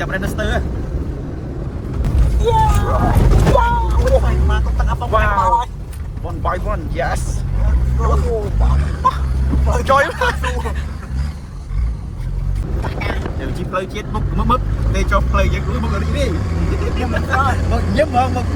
จับได้นัสเตอร์ wow one by one yes จอยเดี๋ยวจีเพลย์เจ็ดมึกในจอเพลย์ยังรู้มึงอะไรนี่ยิ้มมึง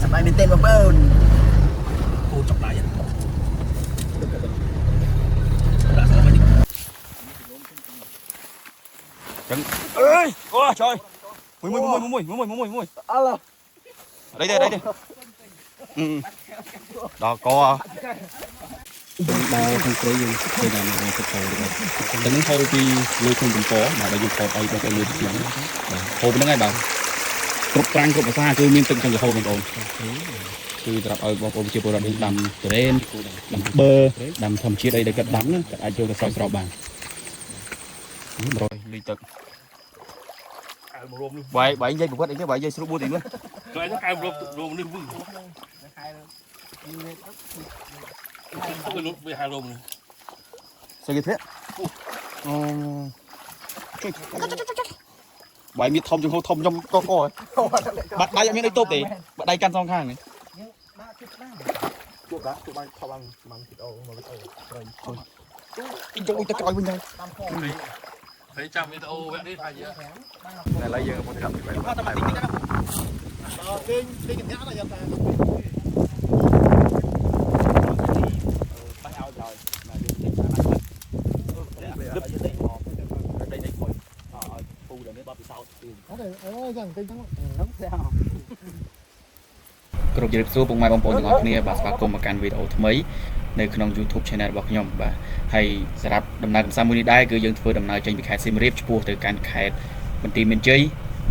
สบายในเต็มมาเปิ้ลโอ้จับได้ยังจังเอ้ยโอ้trời mùi alo đây đó có bao không có dùng đây là một cái cầu đấy tính thôi đi nuôi không dùng có mà bây giờ có ai có cái nuôi gì hồ bên đó ngay bảo cục trang cục xa cứ miên từng trong cái hồ bên ồnคือจะเอาบอกผมจะโปรดดำเทรนดำเบอร์ดำทำชีสอะไรก็ดำนะแต่อาจจะกระสอบกรอบบางrồi đi tận bảy bảy giây một phút anh chứ 7 giây số buôn tiền nữa rồi nó khai rôm nước vừng cái lút với hai rôm này sao như thế bảy miết thông trong có coi bạn đây miếng đây tốt để bạn đây can song khang này chuột đó tụi bay thao bằng thịt ô mà thịt ô rồi in trong ta coi bên đây thấy trăm cái ô vẽ đi phải gì này lấy giờ một cái phải bắt tay vào cái nhá là giờ ta bắt ao rồi mà đi đây đây thôi phu rồi mới bắt sau ơi rằng tinh thắng nóng sao គ្រប់ជ្រាបសួរពុកម៉ែបងប្អូនទាំងអស់គ្នាបាទស្វាគមន៍មកកាន់វីដេអូថ្មីនៅក្នុង YouTube Channel របស់ខ្ញុំបាទហើយសម្រាប់ដំណើរកម្សាន្តមួយនេះដែរគឺយើងធ្វើដំណើរចេញពីខេត្តសៀមរាបឆ្ពោះទៅកាន់ខេត្តបន្ទាយមានជ័យ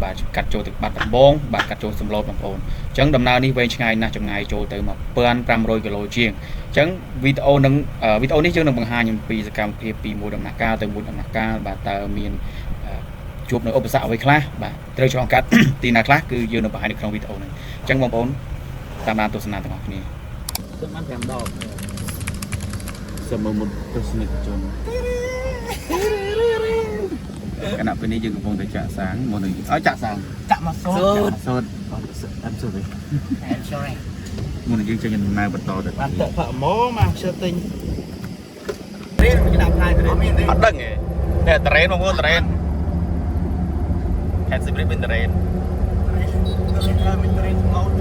បាទកាត់ចូលទៅបាត់ដំបងបាទកាត់ចូលសំឡូតបងប្អូនអញ្ចឹងដំណើរនេះវែងឆ្ងាយណាស់ចម្ងាយចូលទៅ1500គីឡូជាងអញ្ចឹងវីដេអូនេះយើងនឹងបង្ហាញអំពីសកម្មភាពពីមួយដំណាក់កាលទៅមួយដំណាក់កាលបាទតើមានជួបនៅឧបសគ្គអ្វីខ្លះបាទត្រូវឆ្លងកាត់ទីណាខ្លះគឺយើងនឹងបង្ហាញនៅក្នុងវីដេអូនេះអញ្ចឹងបងប្អូនតាមដានទស្សនាទាំងអស់គ្នាទៅបាន5ដងសមមុនទស្សនិកជនគណៈពេលនេះយើងកំពុងតែចាក់សាំងមកនឹងឲ្យចាក់សាំងចាក់មកសូត្រអត់សូត្រទេមុននឹងយើងចេញដំណើរបន្តទៅបានតផាក់ម៉ូមកជិះទិញនេះគេដាក់ផ្លែទៅអត់ដឹងទេតែតរ៉េនបងប្អូនតរ៉េនខេត្តសៀមរាបមានតរ៉េនមានតរ៉េនស្មោត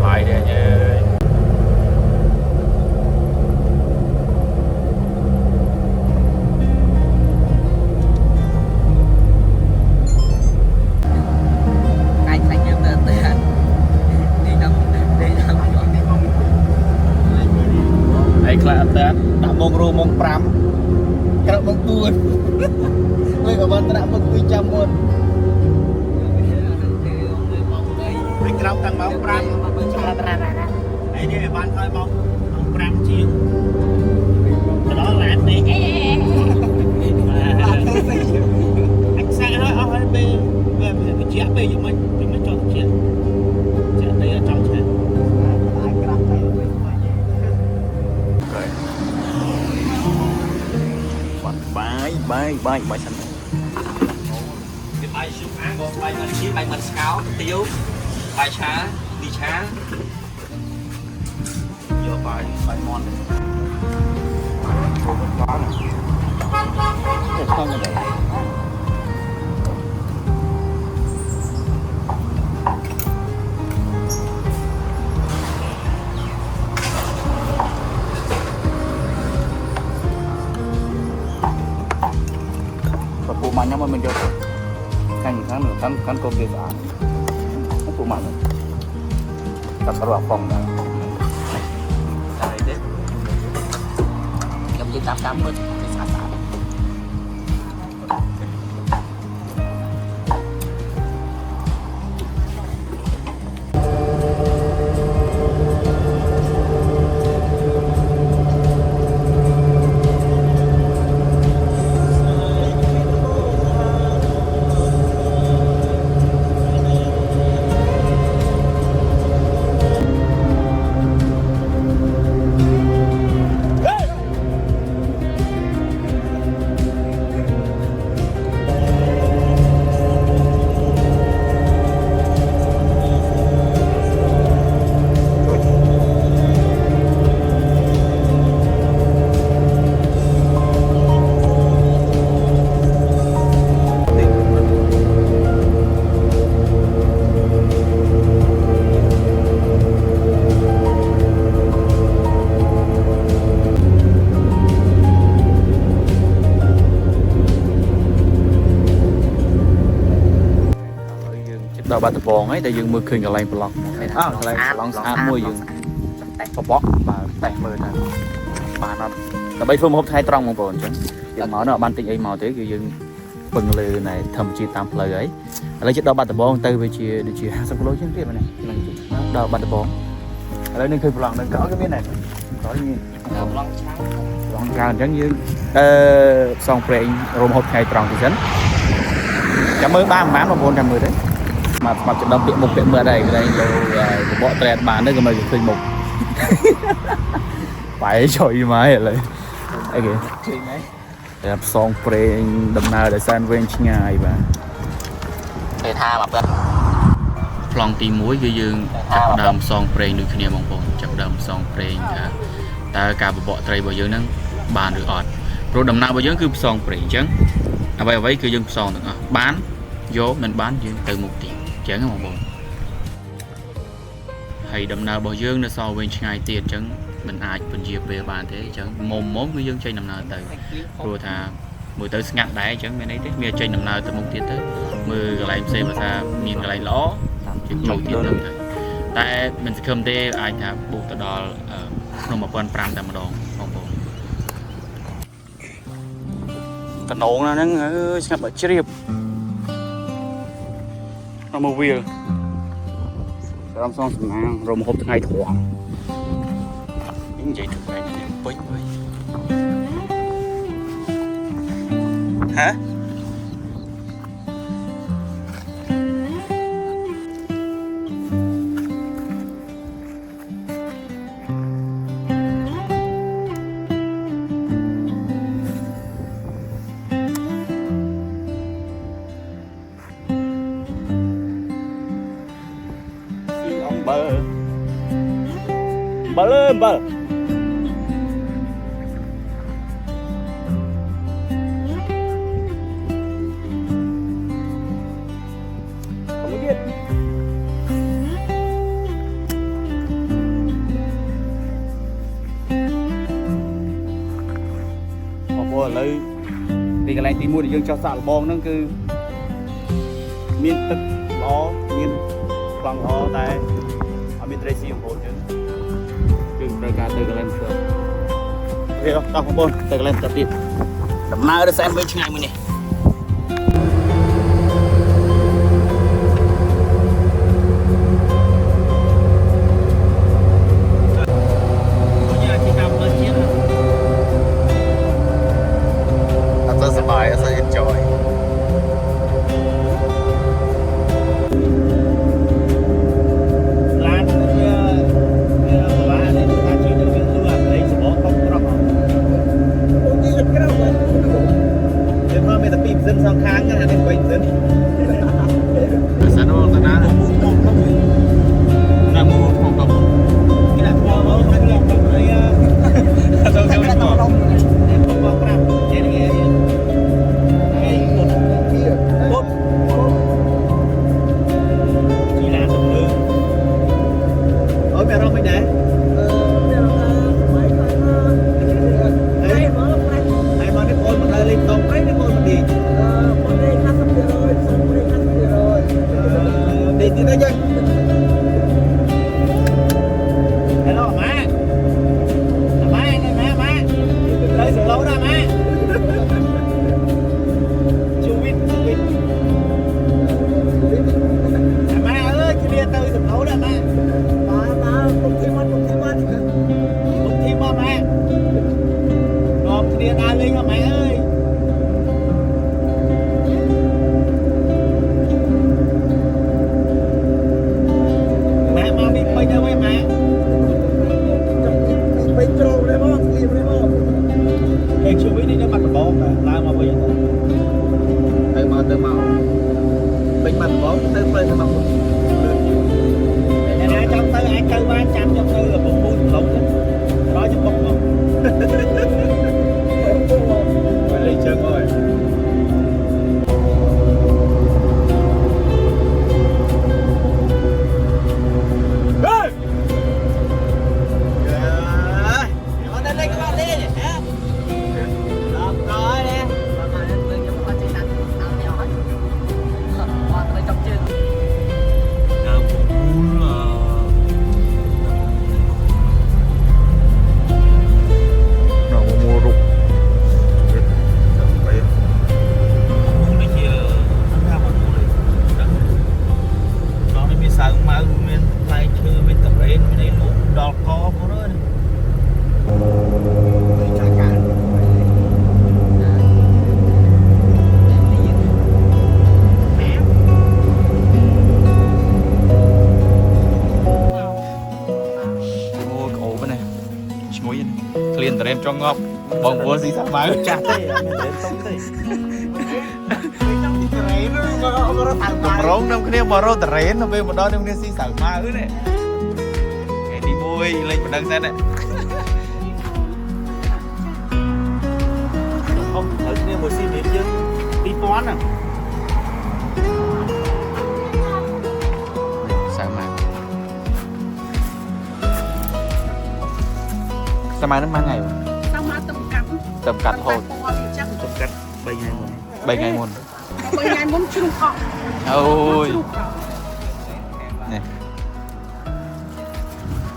lại đây nha anh thanh em tới đi đâu ai khai ta đã mong ru mong pram cái mong tuôn lên ở bên đã mong quy trăm luôn anh kéo tăng máu pram này đi bạn thôi bông pram chiên cái đó là anh đi anh sai hơi về chia về cho mình cho chia đây ở trong xe bài xanh cái bài xung án của bài mình chia bài mình scout tiêu bài xá đi xá vô bài mòn quá này không là vậy và phụ mà nhau mình cho tháng nữa tháng cơm kia cả phụ mà này tập sẵn vào phòng đấy cầm trên cam mất cái sạt sạt đào ba tập bòn ấy để dương mưa khơi cái lạnh bọt cái lạnh bọt sát môi dương bọt và tẹt mưa này mà nó là bây phương một hai trong một bồn chứ dương máu nó ban tinh ấy màu thế dương bừng lừ này thầm chi tam lời ấy lấy chiếc đào ba tập bòn từ về chia sang lối chứ tiếp này đào ba tập bòn lấy nên khơi bọt nên có cái miếng này có như lòng cao chẳng như song prey rôm hộp hai trong thì dẫn cảm ơn ba má một bồn 110 đấy mà trận đấu một tiệm mưa đây rồi bộ tẹt bán đấy mà khơi mục phải chơi máy lại cái gì đẹp song pre đầm nào để san ven ngày và để tha mà bên lòng tìm muối gây dương chặt đầm song pre được kia mong bồn chặt đầm song pre ta cả bộ trai bao giờ nắng bàn được ọt rồi đầm nào bao giờ cứ song pre chấn vậy vậy cứ dương song được bán vô mình bán dương từ 1 tỷ chẳng một bộ hay đầm nào bao dương nó so với ngày tiền chẳng mình ai mình dịp về bàn thế chẳng mồm người dân chơi nằm nào từ rồi thà mười tới ngặt đáy chẳng bên đấy đấy mía chơi nằm nào từ 1 tiền tới mười cái lại xem mà ra nhìn cái lại ló chuyện trôi tiền đâu thôi tại mình sẽ không thế ai thà buộc từ đó nó một con pram tầm đòn không bộ cái nổ nó ngập ở chìa nó màu vía làm xong rồi một hộp ngày thoảng những vậy thực này bấy bấy hả bờ lên bờ không biết bỏ lấy thì cái này thì mua để dương cho sạ bong nó cứ miên tức nó miên bằng nó tại ở miền tây siêu hồn chứ rơi cả từ cái lên rồi, ok không? Tao không bồn từ cái lên tập tiếp, đầm nào để xem với ngày mới nè. Rất sắp bài, rất enjoy. Dân sang kháng cái này quanh dân sao nó ta là mua không không cái là mua nó cái là cái đâu đâu không không có làm cái này cái một chỉ là một thứ ở mẹ rong bên đấy ai mà cái con mà lên tông mấy cái con mà đi đi tới chơi មានផ្លែឈើមានតរ៉េនមានអីលក់ដល់កមកrồiចាកាក្លៀនតរ៉េមចង់ងាប់បងប្អូនស៊ីសាម៉ៅចាស់ទេអត់មានតរ៉េនតុងទេតរ៉េនមករត់តាមប្រងនឹងគ្នាមករត់តរ៉េនទៅម្ដងនឹងគ្នាស៊ីសាម៉ៅនេះថ្ងៃទី1លេងបណ្ដឹងសិនណាអស់ហើយគ្នាមួយស៊ីមានយើង2000ណាសាម៉ៅសាម៉ៅនឹងមកថ្ងៃsao mà tầm cắm ទៅកាត់ហូត chắc ចំកាត់3ថ្ងៃមុន3ថ្ងៃមុន 3ថ្ងៃមុនជ្រុះអស់ អូយនេះ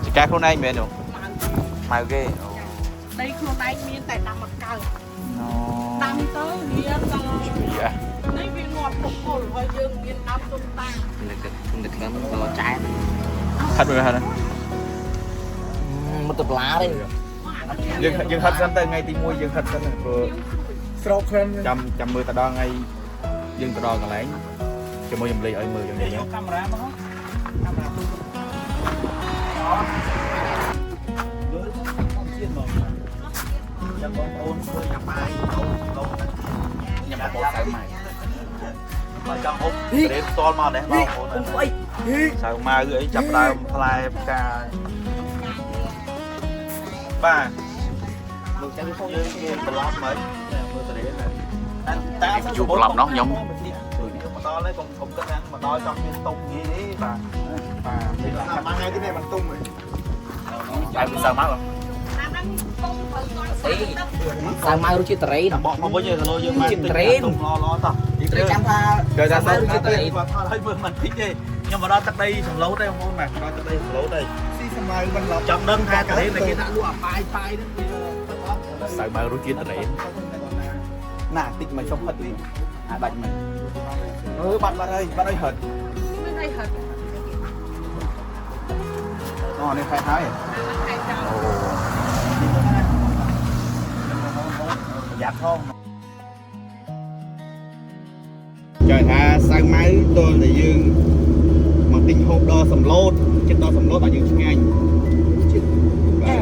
ចកាខ្លួនឯងមែនទេម៉ៅគេ đâyខ្លួនឯងមានតែដាំមកកើ អូ ដាំទៅវាដល់ យ៉ា នេះវាងាប់ពុកពុលហើយយើងមានដាំទុំតា នៅក្នុងដល់ចែក ហិតមើលហិត មកទៅឡាទេ យើងហិតសិនទៅថ្ងៃទី1យើងហិតសិនព្រោះ ស្រោបក្លិនចាំមើលទៅដល់ថ្ងៃយើងទៅដល់កន្លែងជាមួយខ្ញុំលេងឲ្យមើលយ៉ាងនេះ យកកាមេរ៉ាមកកាមេរ៉ាទូលើមកទៀតមកចាំបងប្អូនធ្វើយ៉ាបាយលោកញ៉ាំបោកសៅម៉ៅមកចង់ហូបរេផ្ទាល់មកដែរបងប្អូនអីសៅម៉ៅអីចាប់ដើមផ្លែផ្កាបាទលោកចាំយើងគេបន្លប់មកមើលតរ៉េនតែជួបប្រឡប់នោះខ្ញុំ មកដល់ហើយកុំគិតថាមកដល់ចង់មានតុកនិយាយទេបាទបាទមកថ្ងៃទីនេះបានទុំហ៎ហើយពិសាមក សាវម៉ៅរសជាតិតរ៉េន បកមកវិញគីឡូយើងមកទុំឡតោះ ចាំថា ដល់ថារសជាតិតរ៉េនគាត់ថតឲ្យមើលមិនតិចទេខ្ញុំមកដល់ទឹកដីសំឡូតទេបងប្អូនបាទដល់ទឹកដីសំឡូតទេស៊ីសមៅមិនឡប់ចង់ដឹងថាតរ៉េនតែគេដាក់លក់អាបាយហ្នឹងវាសាវម៉ៅរសជាតិតរ៉េន ណាតិចមកចុះហិតវិញអាបាច់មិនបាត់ហើយហិត មានអីហិត អូនេះខែហើយ ហើយចាំ យ៉ាប់ផងចង់ថាសៅម៉ៅទល់តែយើងមកទិញហូបដល់សំឡូតចិត្តដល់សំឡូតឲ្យយើងឆ្ងាញ់បាទ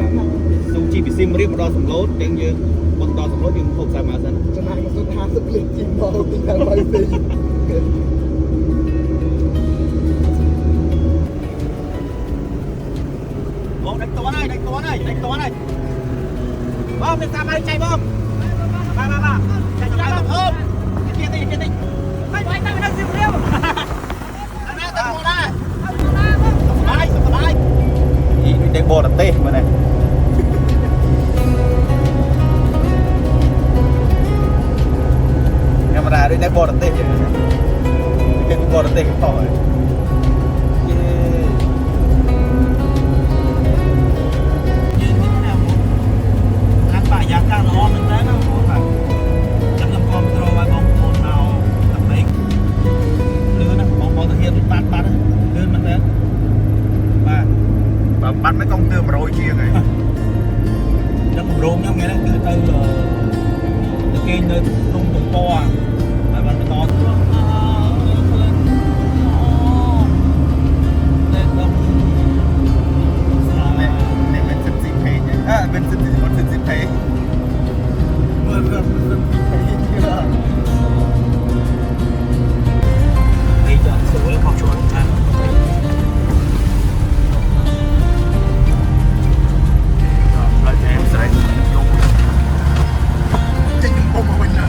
ស៊ូជីពីស៊ីមរៀបមកដល់សំឡូតទាំងយើងមកដល់សំឡូតយើងហូបសៅម៉ៅសិនចំណាយមកសុទ្ធ50លានជីមកទិញសៅម៉ៅទេបងដាច់តួនហើយបងមានតាមឲ្យចៃបងបាទចាច់ចាំហូបទៀតតិចហើយទៅនៅស៊ីមរៀបអាណាទៅមកដែរសុខសប្បាយនេះដូចតែបរទេសមើលនេះកាមេរ៉ាដូចតែបរទេសចឹងគេបរទេសខុសហើយយ៉ាកាល្អមែនតើណាបងបាទចាំខ្ញុំគ្រប់គ្រងឲ្យបងប្អូនមកទឹកដីលឿនណាបងប្អូនទៅហ៊ានបាត់លឿនមែនតើបាទបើបាត់មិនកុំទើ100ជាងហើយខ្ញុំកម្រងខ្ញុំថ្ងៃនេះគឺទៅគេងនៅក្នុងទំព័រហើយបានបន្តទៅเป็นสิบคนสิบเพย์เมื่อเป็นสิบเพย์เยอะไอ้จอดสวยของชวนกันเราจะให้ใส่ยงจะยิงโป่งมาวันไหน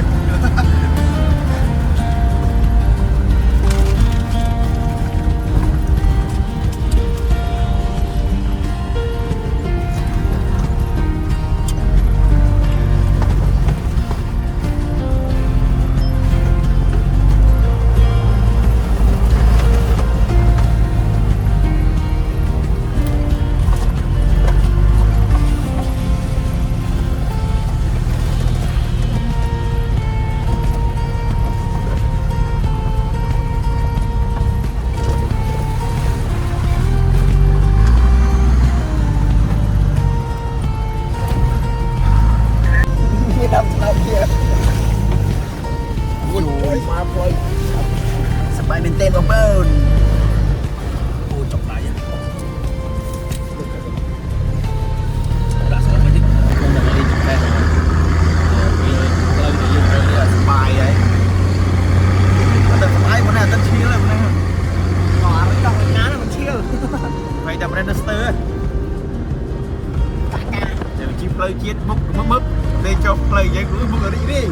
lời chiết mục mực để cho lời dây cứ mực ở đây đi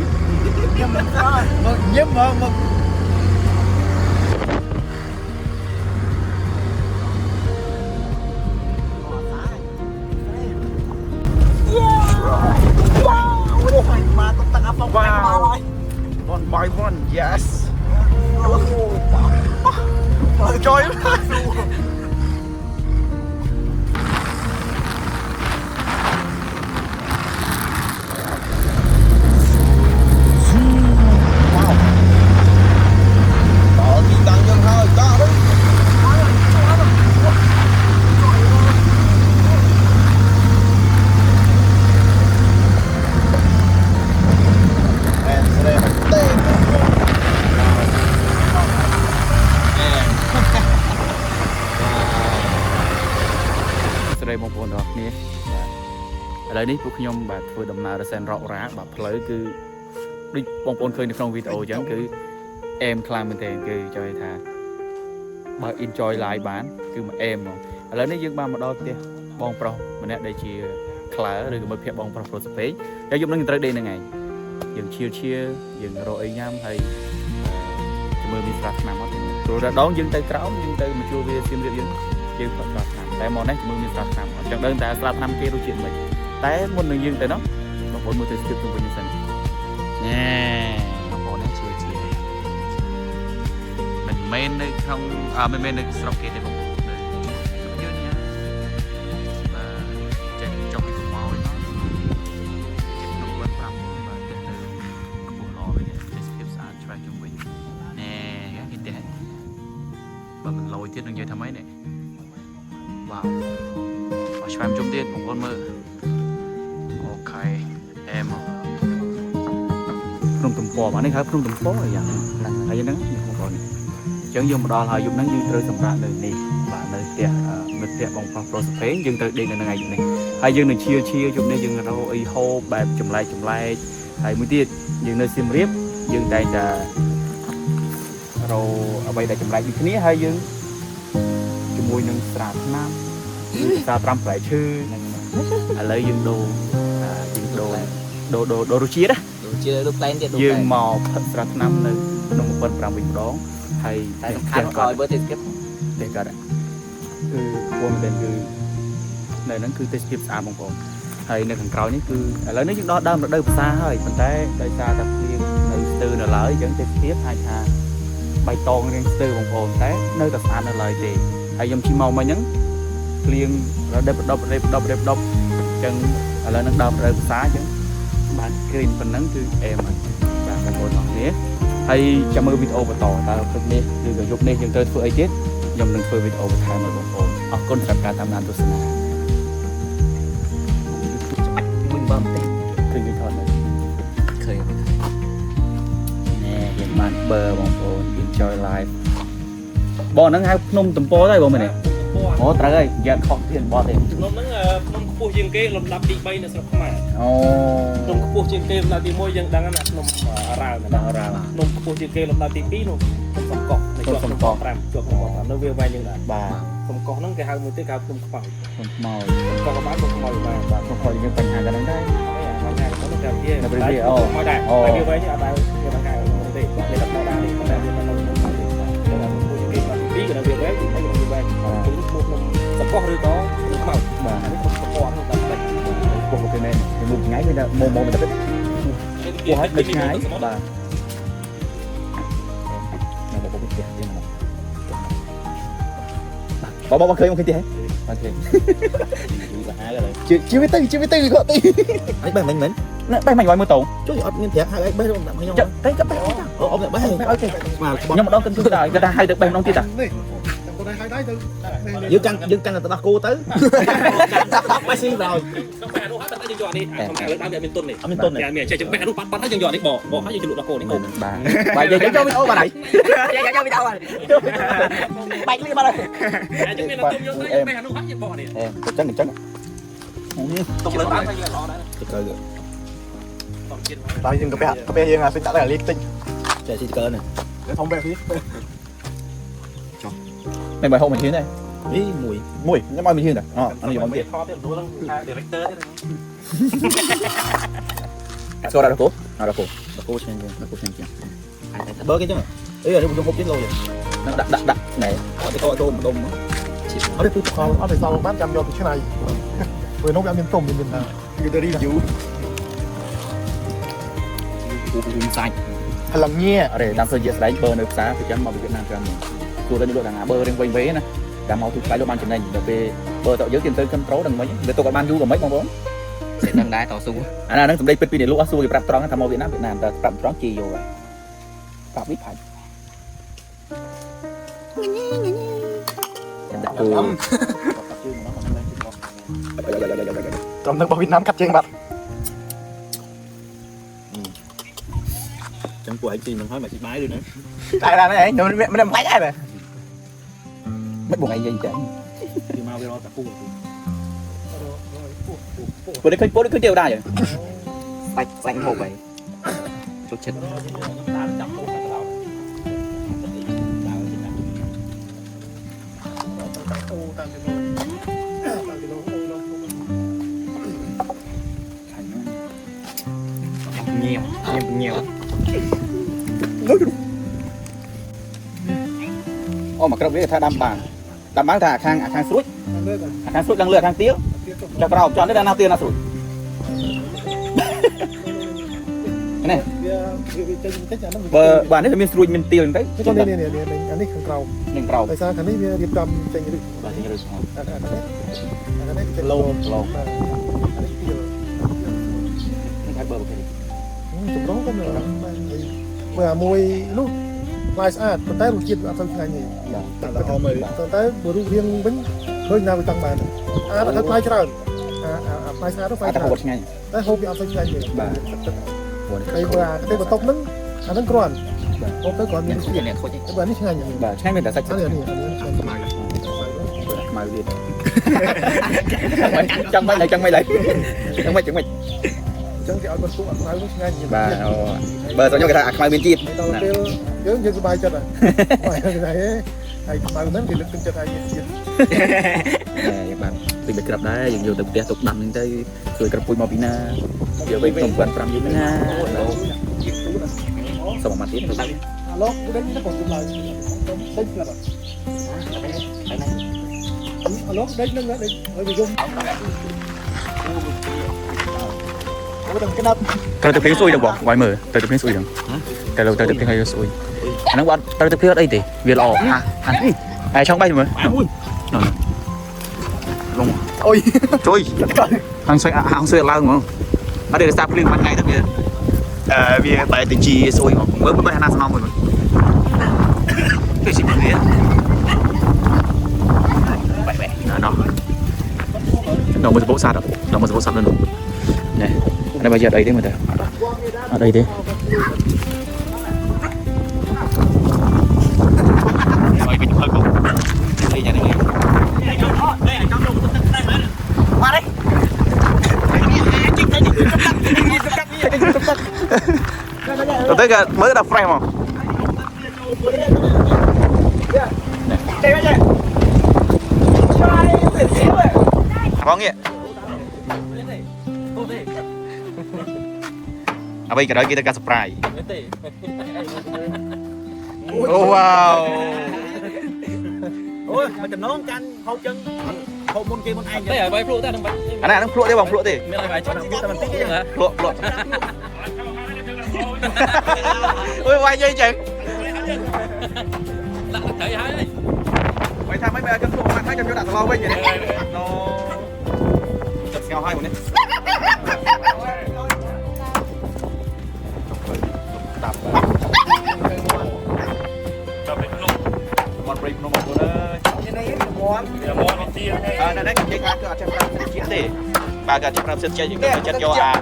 nhấp mực wow one by one yes trờiบางคนดอกนี้อะไรนี่พวกยมแบบធ្វើដំណើររសែនរករ៉ាបាទផ្លូវគឺដូចបងប្អូនឃើញនៅក្នុងវីដេអូអញ្ចឹងគឺអេមខ្លាំងមែនទែនគឺចង់ថាបើ enjoy live បានគឺមកអេមហ្មងឥឡូវនេះយើងបានមកដល់ផ្ទះបងប្រុសម្នាក់ដែលជាក្លើឬក៏មើលភ័ក្របងប្រុសប្រុសស្ពេកហើយយប់នឹងយើងត្រូវដេកនឹងឯងយើងឈៀលយើងរកអីញ៉ាំហើយមើលមានស្រាថ្នាំអត់ព្រោះដល់ដងយើងទៅក្រោមយើងទៅមកជួបវាសៀមរាបយើងផឹកស្រាថ្នាំតែមកនេះជាមួយមានស្រាថ្នាំអញ្ចឹងដឹងតែស្រាថ្នាំគេរសជាតិមិនតែមុននឹងយើងទៅនោះបងប្អូនមើលទៅស្គីបទៅវិញសិនណែបងប្អូននេះជាមិនមែននៅក្នុងមិនមែននៅស្រុកគេទេបងប្អូននៅយើងនេះបាទចេះចុះពីខ្មោចមកក្នុងវត្ត5បាទទៅកំពង់ឡវិញទៅស្គីបស្អាតឆ្វេងជុំវិញណែគេទេបើមិនលយទៀតនឹងនិយាយថាម៉េចនេះវ៉ាវអត់ឆ្វេងជុំទៀតបងប្អូនមើលអូខេអែមភ្នំទំព័របាទនេះហៅភ្នំទំព័រយ៉ាងហ្នឹងហើយហ្នឹងបងប្អូនអញ្ចឹងយើងមកដល់ហើយយប់ហ្នឹងយើងត្រូវសម្រាប់នៅនេះបាទនៅផ្ទះមិត្តភក្តិបងប្រុសប្រុសស្ពេងយើងត្រូវដេកនៅថ្ងៃយប់នេះហើយយើងនឹងឈៀលយប់នេះយើងរកអីហូបបែបចម្លែកហើយមួយទៀតយើងនៅសៀមរាបយើងតែងតែរកអ្វីដែលចម្លែកដូចគ្នាហើយយើងជាមួយនឹងស្រាថ្នាំស្រាត្រាំផ្លែឈើឥឡូវយើងដូររសជាតិណារូបតែនទៀតយើងមកផឹកស្រាថ្នាំនៅក្នុង7-5វិញម្ដងហើយតែសំខាន់ក្រោយបើទេស្គីបទេគាត់គឺបងតែគឺនៅហ្នឹងគឺទេសភាពស្អាតបងប្អូនហើយនៅខាងក្រោយនេះគឺឥឡូវនេះយើងដល់ដើមរដូវផ្សារហើយប៉ុន្តែដោយសារតែភ្លៀងនៅស្ទើរនៅឡើយអញ្ចឹងទេសភាពអាចថាបៃតងរៀងស្ទើរបងប្អូនតែនៅតែស្អាតនៅឡើយទេហើយខ្ញុំជិះមកមិញហ្នឹងភ្លៀងរដិបដប់អញ្ចឹងឥឡូវនឹងដើមរដូវផ្សារអញ្ចឹងបានក្រីនប៉ុណ្ណឹងគឺអេមហើយបាទបងប្អូនអរគ្នាហើយចាំមើលវីដេអូបន្តតើព្រឹកនេះឬក៏យប់នេះយើងត្រូវធ្វើអីទៀតខ្ញុំនឹងធ្វើវីដេអូបន្ថែមឲ្យបងប្អូនអរគុណសម្រាប់ការតាមដានទស្សនាមួយបំពេញឃើញវីដេអូនេះឃើញណែយើងបានបើបងប្អូន enjoy live បងហ្នឹងហៅភ្នំទំព័រដែរបងមែនទេអូត្រូវហើយយ៉ាខុសទៀតបត់ទេភ្នំហ្នឹងភ្នំខ្ពស់ជាងគេលំដាប់ទី3នៅស្រុកខ្មែរអូភ្នំខ្ពស់ជាងគេលំដាប់ទី1យើងដឹងណាភ្នំអរ៉ាវភ្នំខ្ពស់ជាងគេលំដាប់ទី2នោះភ្នំសំកុកនៅជាប់ភ្នំ5ជាប់ភ្នំ5នៅវាវែងយ៉ាងណាបាទភ្នំកុកហ្នឹងគេហៅមួយទៀតគេហៅភ្នំខ្មៅភ្នំខ្មៅកុកបានភ្នំខ្មៅបាទភ្នំខ្មៅមានបញ្ហាกันហ្នឹងដែរបញ្ហាហ្នឹងតែវានៅព្រៃអូមកដែរតែវាវែងអត់ដែរវាបង្កើតទេវាដឹកមកដែរនេះតែវានៅក្នុងខ្មៅទេតែពីក៏នៅវាវែងតែវាវែងគឺឈ្មោះភ្នំសំកុកឬក៏ភ្នំខ្មៅបាទនេះភ្នំសំកុកហ្នឹងតែតែពុកគេមែនមួយថ្ងៃវាម៉ូទៅទឹកពោះឲ្យដូចថ្ងៃបាទនៅបបផ្ទះទៀតណាបបឃើញមកឃើញទេបាទឃើញជឿទៅគាត់ទីអីបេះមិញបេះមិញឲ្យមើលតោជួយអត់មានប្រាប់ហៅអីបេះដាក់ខ្ញុំតែក៏បេះអូអត់បេះឲ្យគេខ្ញុំម្ដងគិតទៅគេថាហៅទៅបេះម្ដងទៀតតាយើងកាន់ទៅដោះគោទៅបេះស៊ីដល់បេះនោះហើយតែយើងយកនេះខ្ញុំថាលើដើមវាមានទុននេះអត់មានទុនតែមានចេះបេះនោះបាត់ហើយយើងយកនេះបកហើយយើងជលក់ដោះគោនេះបាទយើងយកវីដេអូបាទហើយយកវីដេអូបាទបាច់លឺបាទហើយយើងមានទុំយកទៅបេះនោះហើយយើងបកនេះអញ្ចឹងទុំលើបានហើយយើងល្អដែរទៅទៅយើងកាពះយើងអាសិចដាក់តែលីតិចចេះស៊ីកើនេះធំបែបនេះចុះមិនបាយហូបមួយឈៀនទេមួយខ្ញុំឲ្យមួយឈៀនតាអូអានេះយកមកទៀតថតទៀតព្រោះហ្នឹងថា director ទៀត Cho ra cố trên kia bơ cái chứ ấy là dùng hộp trên rồi nó đặt này có cái to tôm đông ở đây tôi còn ở đây sau bán trăm vô cái này vừa nấu ăn miên tôm mình là người ta đi dụ xanh lần nghe ở đây đang chơi diệt đánh bơ nước xá thì chắn mà Việt Nam cho mình tôi đã đi đội đằng bơ đang quanh vế nè đã mau tụt cái lô ban trên này về bơ tạo giới tiền tới cân trấu đằng mấy để tôi còn ban du còn mấy mong muốn sẽ đằng đá tàu su à đang tụi đây pin để lúa su thì bắt tròn tham mô Việt Nam ta bắt tròn chi vô rồi bắt biết phải trong nước Việt Nam cắt trên mặt chẳng của anh chị mình nói mà chị bái rồi nữa tại là này mình làm bái này mất buồn anh gì chứ thì mau cái đó cả cung bữa đấy cứ đều đài rồi xanh hộp vậy chút chết nhiều ô mà cái đồng tha đam bán thà khang suối đang lừa khang tiếng cho cái đầu chọn đấy là nào tiền là suối này bờ này là miền suối miền tiền đấy cái này anh ấy khăn cầu tại sao anh ấy điệp trầm trên những cái lâu chúng nó có nữa mà mùi lúc lai sát còn tay ruột ăn xong ngày nhỉ còn tay bữa ruột riêng bánh hơi nào bị tăng bàn là thắt lai chợ lai sát nó phải tay hộp bị ăn xong ngày nhỉ đây là cái bột tóc nứng ăn nứng còn hộp tới còn miếng gì cái bữa này ngày nhỉ cái mình đã sạch này mà gì chân mấy lấy chân mấy chẳng thì ở con cũng ăn lúc ngay nhìn bờ tao cho cái thằng mai bên chim nhớ như bài chân à bài này ai mà ném thì lực chân chân ai nhìn các bạn tìm được cái đấy dùng từ tia tục đầm lên tới cười cái bụi màu pina giờ bên tổng quan trăm như na xong mặt tiếp alo cái đấy nó còn chụp lại đây là alo đấy nó đấy ở vì dung cái từ phía xuôi được bỏ ngoài mở từ phía xuôi được cái đầu từ phía xuôi nó quan từ phía đây thì việc lò ai trong bay rồi ôi trôi hàng xuôi lao đúng không ở đây là sao liên quan ngay đó kìa vì bài tình chi xuôi mới mới hàng năm rồi cái gì vậy nó mới bố sát rồi nó mới bố sát lên rồi này đây bây giờ đây đấy mà thầy ở đây đấy mày bị hơi không đây nhà này qua đây tôi thấy cái mới đập frame không vâng ạ bây giờ kita kasih surprise. Oh wow. Ôi mà chừng nó canh hộp chân hộp môn kia môn anh đây là bài phụ ta đừng bắn Anh này nó phụ đi bằng phụ đi. mình là bài cho chúng ta mình tích cái hả Phụ. Ôi quay dây chừng. lạ thấy hái này Mày tham mấy mẹ chân phụ mặt thấy chân chỗ đặt lâu bây giờ. Nó chật nghèo hai một đi. Đập brief nó một nữa này đấy cái khác cho chân ra chiến để bà cả chân ra chân chơi những cái chân cho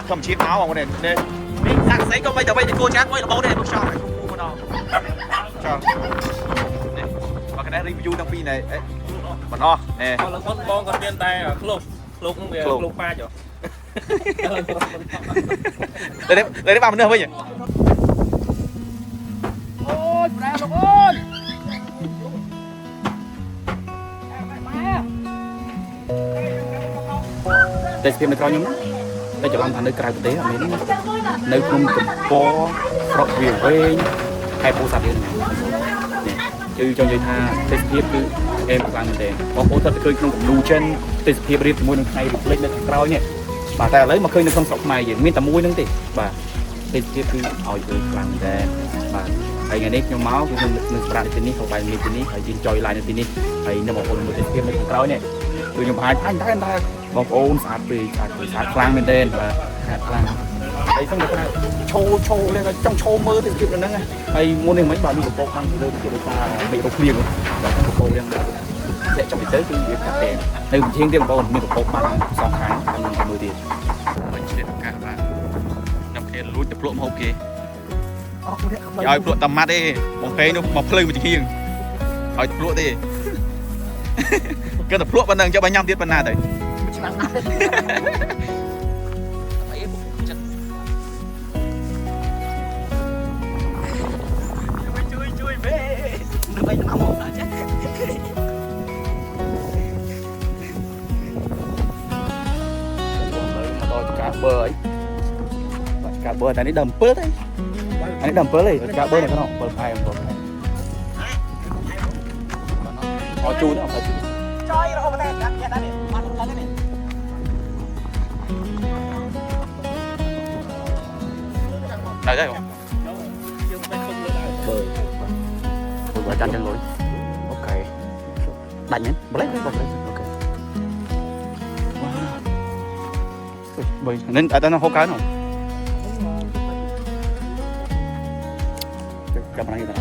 không chip áo vào đây đây thằng giấy có bây giờ cô chát mới là bố đây một shot này không mua đâu cho và cái này review trong pin này ấy còn no nè con còn tiền tay à lục không về lục ba chỗ lấy ba nữa bây giờ ôi ra lục ơi ទេសភាពនៅក្រៅខ្ញុំតែច្រឡំថានៅក្រៅប្រទេសអត់មាននៅក្នុងកំពស្រុកវាវែងខេត្តពោធិ៍សាត់យើងគឺចង់និយាយថាទេសភាពគឺអេមខ្លាំងមែនទេបងប្អូនគាត់ទៅឃើញក្នុងគំនូចិនទេសភាពរៀបជាមួយនឹងថ្ងៃរំលេចនៅខាងក្រោយនេះបាទតែឥឡូវមកឃើញនៅក្នុងស្រុកខ្មែរយើងមានតែមួយហ្នឹងទេបាទទេសភាពគឺឲ្យធ្វើខ្លាំងដែរបាទហើយថ្ងៃនេះខ្ញុំមកគឺខ្ញុំនឹងសម្រាប់នៅទីនេះក៏បាយមានទីនេះហើយយើងចុយឡាយនៅទីនេះហើយនៅបងប្អូនមើលទេសភាពនៅខាងក្រោយនេះគឺខ្ញុំអាចថាបងប្អូនស្អាតពេកស្អាតខ្លាំងមែនទេបាទស្អាតខ្លាំងហើយសឹងតែថាឈោលេងចង់ឈោមើលទេសភាពនៅហ្នឹងហើយមុននេះមិនបាទមានកំពកខាងលើទៀតដោយសារមេរោគភ្លៀងបាទកំពករៀងតែចង់ទៅគឺវាកាត់តែនៅវិធានទៀតបងប្អូនមានកំពកបាត់សងខាងហើយមើលទៀតមិនឆ្លៀតឱកាសបាទខ្ញុំគេលួចទៅភ្លក់ម្ហូបគេឲ្យភ្លក់តាម៉ាត់ទេបងពេនោះមកភ្លឺមួយជាងឲ្យភ្លក់ទេគេតែភ្លក់ប៉ុណ្ណឹងចុះបើញ៉ាំទៀតប៉ុណ្ណាទៅឆ្នាំណាស់ទេអីពុកចិត្តជួយវិញដើម្បីតាមមកដល់ចាមកដល់កាបឺអីកាបឺតែនេះដើម7ទេអានេះដើម7ទេកាបឺនេះក្នុង7ផែ7អត់ជូនអត់ជូនចយរហូតតែកាត់ដែរនេះបានឡើងនេះនៅđây không? Bơi chân chân lối. Ok. Đánh nhé. Blade đấy, blade. Ok. Wow. Bơi nên ở đây nó hô cái nào? Cầm này cái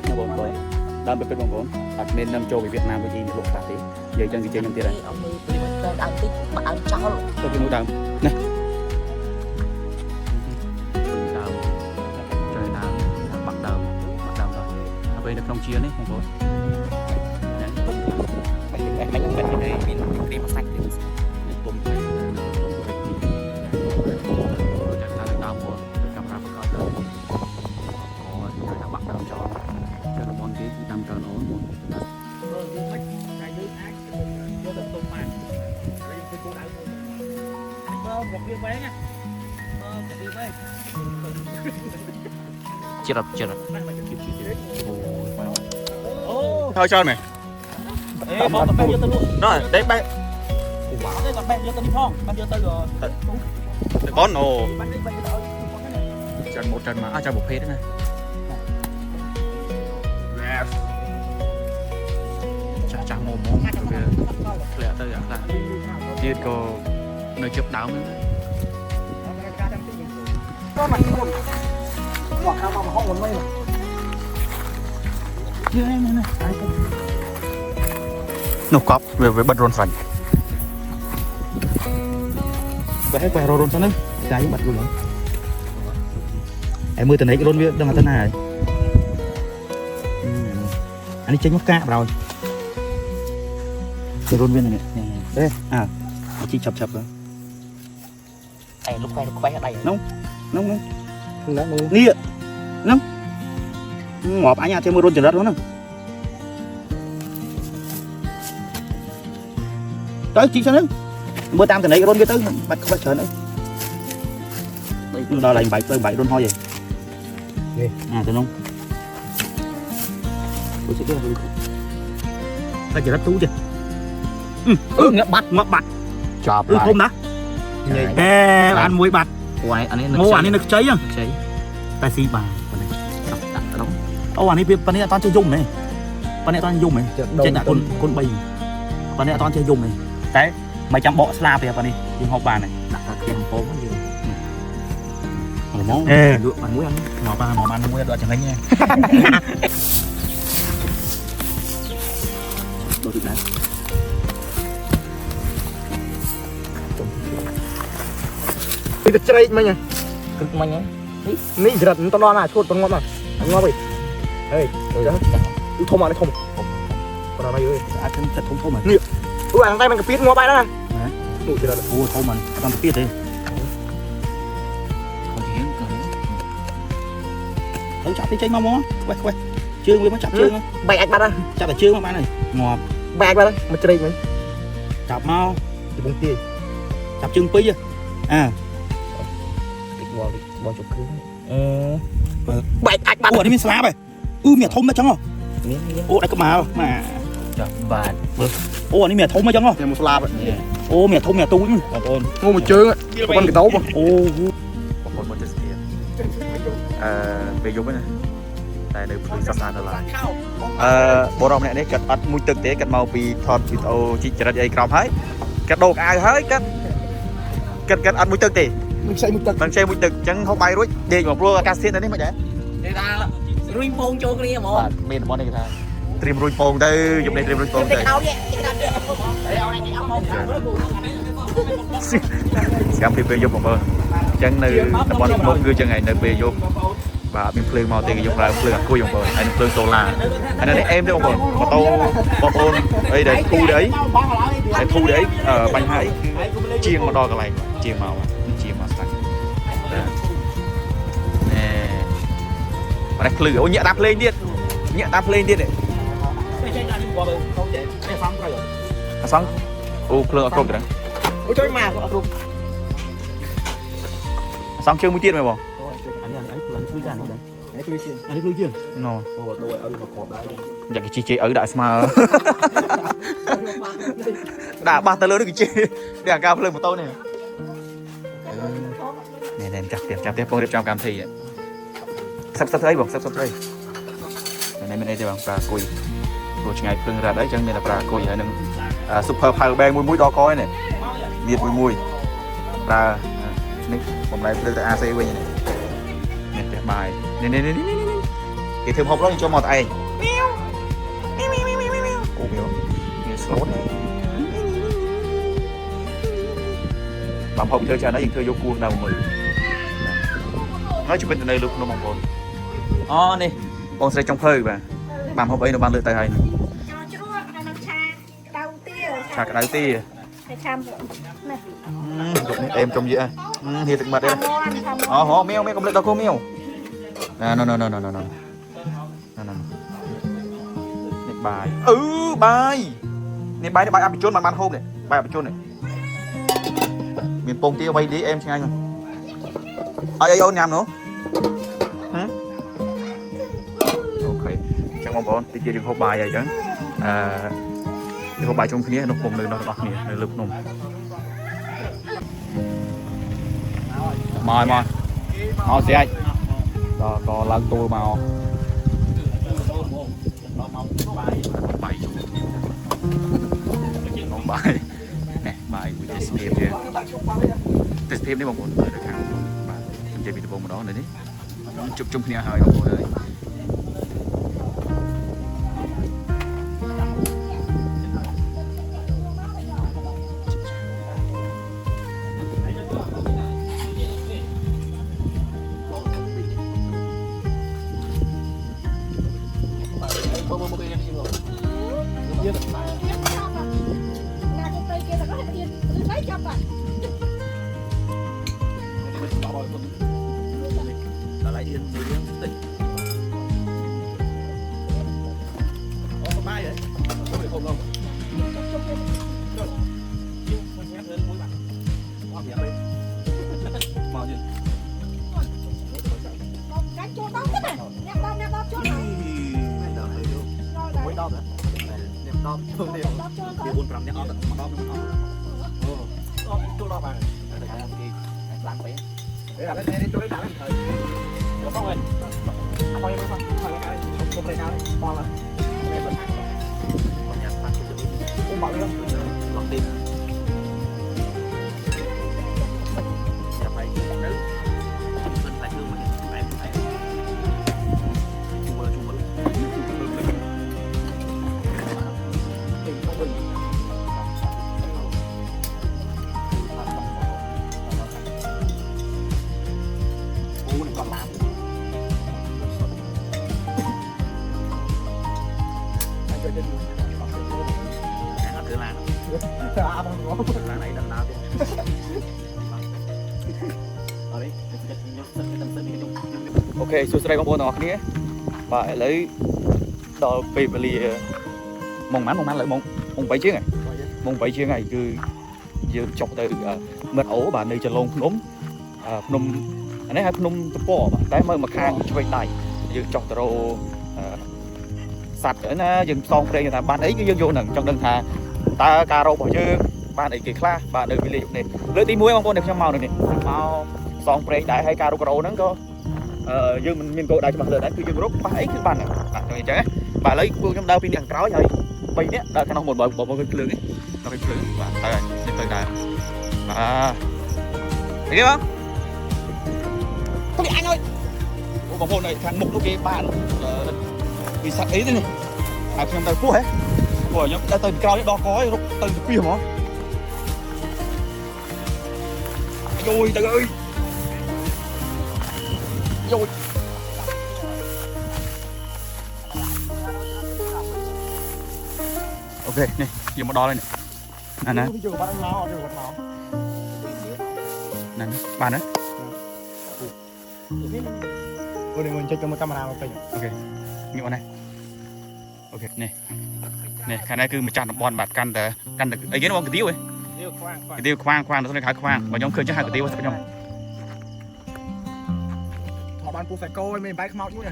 nó bồn bơi. Đam bên bồn bồn. Nên nằm trâu về Việt Nam với gì lục tạt tí. Giờ chân cái chơi nhầm tiền này. Đang tích mà ăn cháo luôn. Tôi cái mũi đàm. Này. Về được trong chia đấy không có bánh đây mình đi mà xanh thì cùng chắc ta được đau buồn cầm ra một con rồi rồi ta bắt đầu cho nó bon cái đâm cờ nó buồn chưa được thôi cho mày rồi đấy bay còn bay vô tới đi phong bay vô tới rồi bón ồ chân một chân mà chân một phết đấy này chả mồm lẹ tới là kia có nơi chụp đáo nữa có mặt luôn hoặc là mà không muốn mây mà chưa em này nụ cọp về với bật rôn phành vậy quay rôn sao nữa cái bật luôn em mưa từ nãy cái rôn đang là thế này anh đi chơi nhóc cá rồi cái rôn viên này nè đây à chị chập chập rồi lúc quay ở đây nóng nia nóng ngọt anh nhà thêm mưa rôn trở đất luôn nè tới chị sao nữa mưa tam từ nãy rôn biết tới bạch không bạch trời nữa đó là bảy rôn thôi vậy à từ nông tôi sẽ cái trở đất tú chưa ngập bạch chọp lại không đã ăn muối bạch mua anh ấy nước cháy à ta xì bà anh ấy biết anh ấy toàn chơi dùng này anh ấy toàn dùng này trên là con bì anh ấy toàn chơi dùng này đấy mày chăm bọ slab thì anh ấy dùng hộp bàn này đặt ở trên phố gì món được bạn muối ăn mò ăn muối đợi chẳng thấy nha đồ thịt đấy cái chơi mày nhỉ cực mày nhỉ ní giật tao lo này chốt tao ngon mà ngon vậy ê thôm mà nó thôm còn nào ơi ăn thật thôm mà nè ăn tay mình cái pít ngon bay đó nè nụ thì là thôm mà ăn cái pít đi chặt cái chơi mau mó quay chương với nó chặt chương bẹt anh ba đó chặt là chương mà ba này ngọt bẹt ba đó mà chơi mình chặt mau thì bông tiền chập chân pí à bò chụp cứ bạch ạch bạch ủa đây mình xóa vậy mẹ thôm mà chẳng không ô đây có mà bạn ô đây mẹ thôm mà chẳng không một slab ô mẹ thôm mẹ túi ngô một chương á con cái tấu ô បងប្អូនមកទស្សនាពេលយប់ហ្នឹងតែនៅព្រឹកសាសនានៅឡើយបងរំម្នាក់នេះគាត់អត់មួយទឹកទេគាត់មកពីថតវីដេអូជីចរិតអីក្រោមហើយគាត់ដូរអាវហើយគាត់អត់មួយទឹកទេ mình xây một tầng មិនចេះមួយទឹកអញ្ចឹងហូបបាយរួចដេកមកព្រោះអាកាសធាតុនៅនេះមិនដែរ គេថារុញពងចូលគ្នាហ្មង បាទមានរបស់នេះគេថាត្រៀមរួចពងទៅយប់នេះត្រៀមរួចពងទៅ គេដល់នេះគេដល់នេះអត់មកខាងទៅ សកម្មភាពពេលយប់បងប្អូនអញ្ចឹងនៅតំបន់មុខគឺអញ្ចឹងហើយនៅពេលយប់បាទមានភ្លើងមកទេគេយកប្រើភ្លើងអាគុយបងប្អូនហើយភ្លើងសូឡាហើយនៅនេះអេមទេបងប្អូនម៉ូតូបងប្អូនអីដែលធូរអីបញ្ហាអីគឺជាងមកដល់កន្លែងជាងមកស្ដាច់បាទភ្លឺអូញាក់តាភ្លេងទៀតនេះអសងអូភ្លើងអត់គ្រប់ទេ ôi trời mà có không អសងជើងមួយទៀតមែនបង đấy tôi xin អានេះលុយជាង ណូ ô tôi ở đây mà cọp đấy យ៉ាគេជិះឪដាក់ស្មើដាក់បាសទៅលើនេះគេជិះនេះអាការភ្លើងម៉ូតូនេះនេះចាប់ផ្ទះពងរៀបចំកម្មវិធីសឹកស្អីបងសឹកស្អីនេះមានអីទេបងប្រាគុយព្រោះឆ្ងាយភ្លើងរ៉ាត់អីចឹងមានតែប្រាគុយហើយនឹង super power bank មួយដល់កយនេះមានមួយប្រើនេះបំលែងភ្លើងទៅ AC វិញនេះផ្ទះបាយនេះគេធ្វើហូបរងចូលមកតែឯងអូមីនេះស្លូតបំផុសធ្វើច្រើនហើយយើងធ្វើយកគួរដល់មើលហើយជិះទៅនៅលើភ្នំបងប្អូនអូនេះបងស្រីចុងភៅបាទបានហូបអីនៅបានលើកទៅហើយ ជ្រក់ហើយនឹងឆាដៅទា ឆាក្តៅទី ហើយឆានេះ យកនេះអេមចំយៈហៀទឹកមាត់ទេអូហ៎មៀវកុំលើកដល់គោមៀវណូនេះបាយបាយនេះបាយអភិជនបានហូបនេះបាយអភិជននេះមានពងទាវៃឌីអេមឆ្ងាញ់ហ្នឹងអីអូនញ៉ាំនោះអូខេចឹងបងប្អូនទីយើងហូបបាយហើយចឹងយើងហូបបាយជុំគ្នានៅភូមិនៅរបស់គ្នានៅលើភ្នំមកស្រាច់ដល់ក៏ឡើងទូលមកបាយជុំគ្នានំបាយនេះបាយវិទេសភាពយើងទេសភាពនេះបងប្អូននៅខាងបាទនិយាយពីដំបូងម្ដងនៅនេះជុំគ្នាហើយបងប្អូនអើយ អូខេសួស្តីបងប្អូនទាំងអស់គ្នាបាទឥឡូវដល់ពេលវេលាម៉ោងម៉ានឥឡូវម៉ោង 3 ជាងហើយម៉ោង 3 ជាងហើយគឺ យើងចុះទៅមិត្តអូបាទនៅចលងភ្នំអានេះហៅភ្នំតពបាទតែមើលមកខាងឆ្វេងដៃយើងចុះទៅរកសត្វណាយើងផ្សងព្រេងថាបានអីគឺយើងយកហ្នឹងចង់ដឹងថាតើការរករបស់យើងបានអីគេខ្លះបាទនៅវិលេនេះលើកទី1បងប្អូនខ្ញុំមកនៅនេះមកផ្សងព្រេងដែរហើយការរករោហ្នឹងក៏យើងមិនមានគោលដៅច្បាស់លាស់ដែរគឺយើងរកប៉ះអីគឺបានហ្នឹងបាទអញ្ចឹងបាទឥឡូវពួកខ្ញុំដើរពីនេះខាងក្រោយហើយ3នាក់ដើរខាងនោះមកបងប្អូនឃើញភ្លើងនេះដល់ឃើញភ្លើងបាទទៅហើយនេះទៅដែរបាទអីគេបងទៅអញអើយបងប្អូននៅខាងមុខនោះគេបានវិស័យអីទេនេះហើយខ្ញុំទៅពោះហ៎ព្រោះខ្ញុំទៅពីក្រោយដោះកឲ្យរកទៅពីហ្មងយោយទៅអើយយោយអូខេនេះយើងមកដល់ហើយណាយកបាត់មកអត់យកបាត់មកណាបានទេអូនេះមិនចេញទៅមើលកាមេរ៉ាមកពេញអូខេងាកមកណាអូខេនេះខាងនេះគឺម្ចាស់តំបន់បាទកាន់តែអីគេបងកាទៀវហ៎កាទៀវខ្វាងទៅនេះហៅខ្វាងបើខ្ញុំឃើញចឹងហៅកាទៀវខ្ញុំ បានពូសាច់គោឲ្យមានបែកខ្មោចមួយ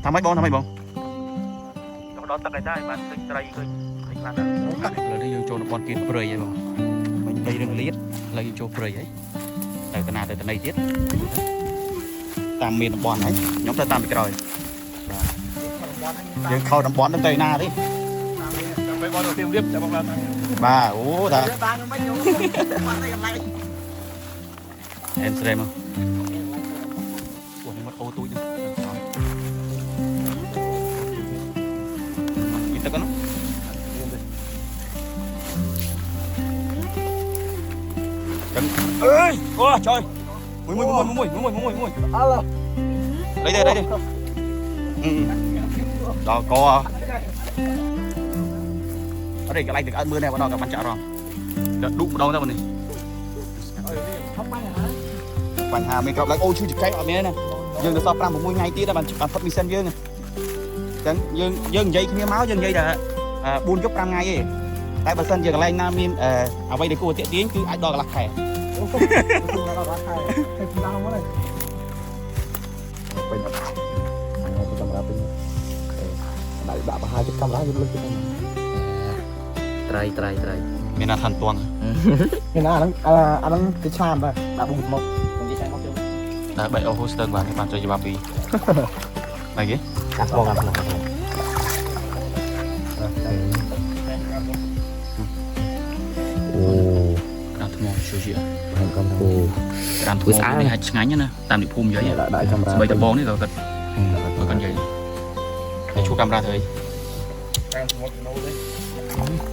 ថាម៉េចបងដល់ទឹកឯដែរបានឃើញត្រីឃើញខ្លះដែរឥឡូវនេះយើងចូលតំបន់គៀនព្រៃហើយបងមិនបីរឿងលៀតឥឡូវយើងចូលព្រៃហើយទៅតាណាទៅតណីទៀតតាមមានតំបន់ហើយខ្ញុំទៅតាមពីក្រោយយើងខោតំបន់ទៅណាទេដើម្បីបងទៅទៀមរៀបតែបងឡើងបាទអូតាបានមិនខ្ញុំបានតែកន្លែងអេមស្រេមកពួកមកអូទូចទៅទៅកណ្ណចឹងអើយអូtrờiមួយអើđây đâyដល់កអត់ទេកន្លែងទឹកអត់មើលដែរបងដល់បានចាក់រងដល់ឌុកម្ដងទៅបងនេះបញ្ហាមានក្របឡើងអូឈឺចង្កេះអត់មានណាយើងទៅសល់ 5-6 ថ្ងៃទៀតបានផុតមីសិនយើងអញ្ចឹងយើងនិយាយគ្នាមកយើងនិយាយថា4 យប់ 5 ថ្ងៃទេតែបើសិនជាកន្លែងណាមានអ្វីដែលគួរទាក់ទាញគឺអាចដល់កន្លះខែដល់កន្លះខែហើយពីឡើងមកហើយពេញអត់កាមេរ៉ាពេញដាក់បហាជិះកាមេរ៉ាយកលុយទៅត្រីមានណាថាន់តួងមានណាអាហ្នឹងទៅឆ្លាមដែរដាក់បុកមកខ្ញុំនិយាយមកចូលតែបែកអូហូស្ទើបានជួយច្បាប់ពីអីគេកាត់បងកាត់បងអូក្រាមថ្មជួយជាក្រាមថ្មនេះហាច់ឆ្ងាញ់ណាតាមនិភូមិនិយាយដាក់កាមេរ៉ាស្បីតបងនេះក៏គាត់និយាយតែជួកាមេរ៉ាទៅអី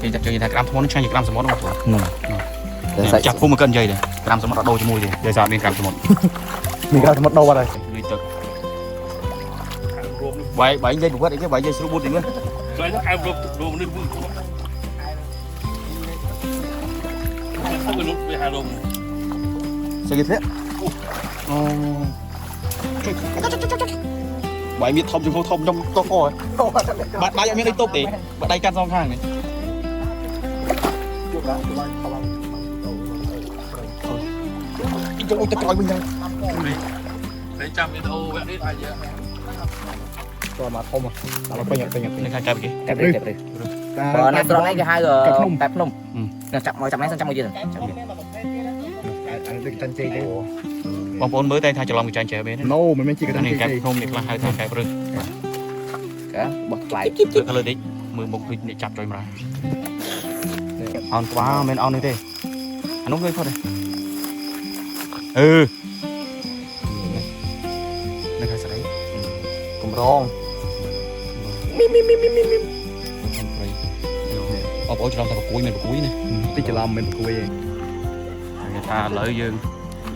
គេចាប់ជួយថាក្រាមថ្មនេះឆ្ងាញ់ជាក្រាមសមុទ្រមកហ្នឹងចាប់ភូមិមិនកិននិយាយទេក្រាមសមុទ្រអត់ដូរជាមួយទេនិយាយថាមានក្រាមសមុទ្រមានក្រាមសមុទ្រដូរអត់ហើយលុយទឹកបាយនិយាយប្រវត្តិអីគេបាយនិយាយស្រួលបួតទីមើលជួយទៅអែមរួមនេះមួយទៅលុបវាហារមស្អីគេធ្លាក់អូបាយមានធំជាងធំខ្ញុំតោះអូបាទបាយអត់មានអីតូបទេបាទដៃកាន់សងខាងនេះយកដាក់បាយខំយកទៅក្រោយវិញហ្នឹងតែចាំវីដេអូវគ្គនេះអាចចូលមកធំដល់ពេញនេះខាងកាប់គេកាប់ទេបើណាស្រងនេះគេហៅតែភ្នំចាប់មកចាប់នេះចាំមួយទៀតចាំទៀតអានេះតាន់ជ័យទេបងប្អូនមើលតែថាច្រឡំកញ្ចាញ់ចែមែនណូមិនមែនជាកណ្ដាលនេះកាប់ភ្នំនេះខ្លះហៅថាកាប់រឹសកាបោះខ្លាយទៅលើតិចមើលមុខដូចអ្នកចាប់ចុយម្ដងអោនក្បាលមិនអោននេះទេអានោះឃើញផុតទេនៅខាងស្រីកំរងមីបងប្អូនច្រឡំថាប្រគួយមិនប្រគួយណាតិចច្រឡំមិនប្រគួយទេគេថាឥឡូវយើង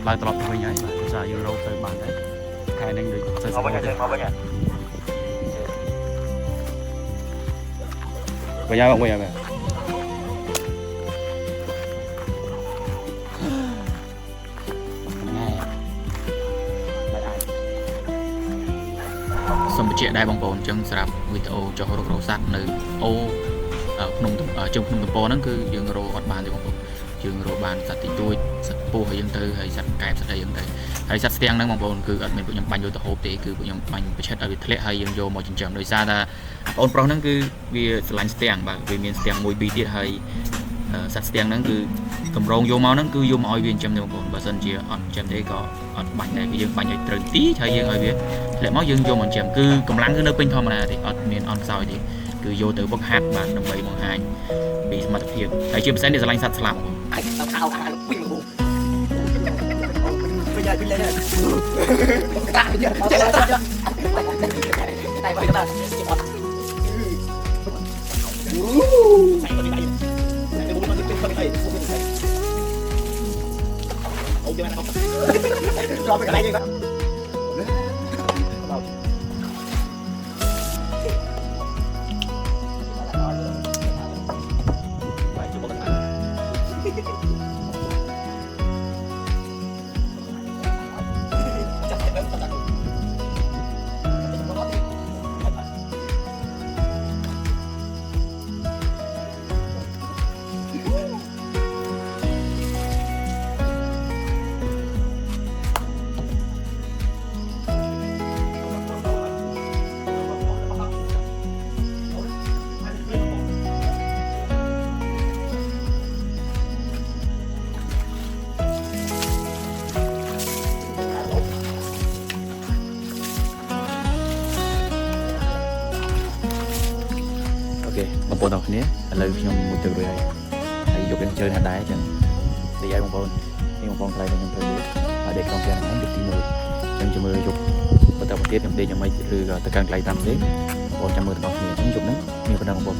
ឡើងត្រឡប់ទៅវិញហើយបាទភាសាយើងរកទៅបានដែរខែនេះដូចទៅមកវិញវិញហើយបាទសូមបញ្ជាក់ដែរបងប្អូនអញ្ចឹងសម្រាប់វីដេអូចុះរករោស័ព្ទនៅអូភ្នំជើងភ្នំតំពហ្នឹងគឺយើងរកអត់បានទេបងប្អូន យើងរកបានសត្វទីទួយសត្វពស់ហើយយើងទៅហើយសត្វកែបសត្វអីយើងទៅហើយសត្វស្ទាំងហ្នឹងបងប្អូនគឺអត់មានពួកខ្ញុំបាញ់យកទៅហូបទេគឺពួកខ្ញុំបាញ់ប្រឆិតឲ្យវាធ្លាក់ហើយយើងយកមកចិញ្ចឹមដោយសារថាបងប្រុសហ្នឹងគឺវាស្រឡាញ់ស្ទាំងបាទវាមានស្ទាំង1 2ទៀតហើយសត្វស្ទាំងហ្នឹងគឺកម្រងយកមកហ្នឹងគឺយកមកឲ្យវាចិញ្ចឹមទេបងប្អូនបើសិនជាអត់ចិញ្ចឹមទេក៏អត់បាញ់ដែរគឺយើងបាញ់ឲ្យត្រូវទីហើយយើងឲ្យវាធ្លាក់មកយើងយកមកចិញ្ចឹមគឺកម្លាំងគឺនៅពេញធម្មតាទេអត់មានអន់ខ្សោយទេគឺយកទៅបុកហាត់បាទដើម្បីបង្ហាញពីសមត្ថភាពហើយជាពិសេសនេះស្រឡាញ់សត្វស្លាប់អាចទៅខោខាងពេញមកពេញហើយពេញហើយ តាយកមកទៅតែបើដល់ជាអត់ Lo cái này đi bạn.បងប្អូនអរគ្នាឥឡូវខ្ញុំមួយទៅរួចហើយយកនឹងជើងណាដែរចឹងនិយាយបងប្អូននេះបងប្អូនខ្លាចខ្ញុំទៅហើយដេកក្នុងផ្ទះហ្នឹងទី1ចឹងជាមួយយកបន្តទៅទៀតខ្ញុំដេកយ៉ាងម៉េចឬក៏ទៅកាន់កន្លែងតាមផ្សេងបងប្អូនចាំមើលទាំងអស់គ្នាចឹងយកហ្នឹងមានប៉ុណ្ណឹងបងប្អូន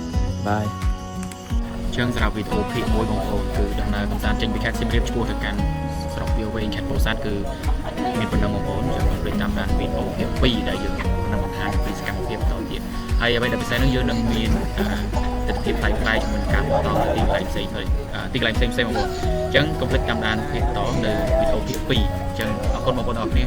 បាយចឹងសម្រាប់វីដេអូភាគ1បងប្អូនគឺដំណើរកំសាន្តចេញពីខេត្តសៀមរាបឆ្ពោះទៅកាន់ស្រុកវាលវែងខេត្តពោធិ៍សាត់គឺមានប៉ុណ្ណឹងបងប្អូនចឹងខ្ញុំដូចតាមដានវីដេអូភាគ2ដែលយើងនឹងបង្ហាញពីសកម្មភាពបន្តទៀតហើយអ្វីដែលពិសេសនោះយើងនឹងមានទស្សនវិជ្ជាផ្សេងៗជាមួយការបន្តទីកន្លែងផ្សេងៗទីកន្លែងផ្សេងៗបងប្អូនអញ្ចឹងកុំភ្លេចតាមដានភាគបន្តនៅវីដេអូភាគ2អញ្ចឹងអរគុណបងប្អូនអរគ្នា